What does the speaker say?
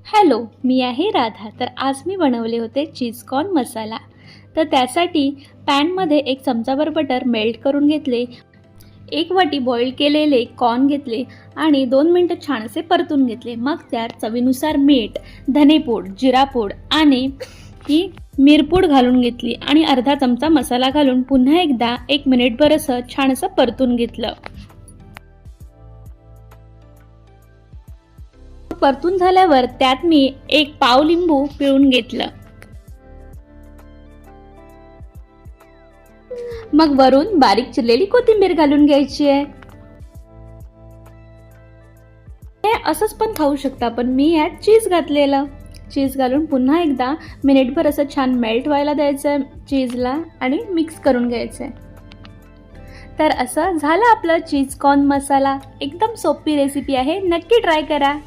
Hello, मी आहे राधा. तर आज मी बनवले होते चीज कॉर्न मसाला. तर त्यासाठी पॅनमध्ये एक चमचाभर बटर मेल्ट करून घेतले, एक वाटी बॉईल केलेले कॉर्न घेतले आणि 2 मिनटं छान असे परतून घेतले. मग त्यात चवीनुसार मीठ, धनेपूड, जिरापूड आणि ही मिरपूड घालून घेतली आणि अर्धा चमचा मसाला घालून पुन्हा एकदा 1 मिनिटभर असं छान असं परतून घेतलं. परतून झाल्यावर त्यात मी एक पाव लिंबू पिळून घेतलं. मग वरून बारीक चिरलेली कोथिंबीर घालून घ्यायची आहे. हे असंच पण खाऊ शकता, पण मी यात चीज घातलेलं. चीज घालून पुन्हा एकदा मिनिटभर असं छान मेल्ट व्हायला द्यायचं चीजला आणि मिक्स करून घ्यायचं. तर असं झालं आपलं चीज कॉर्न मसाला. एकदम सोपी रेसिपी आहे, नक्की ट्राय करा.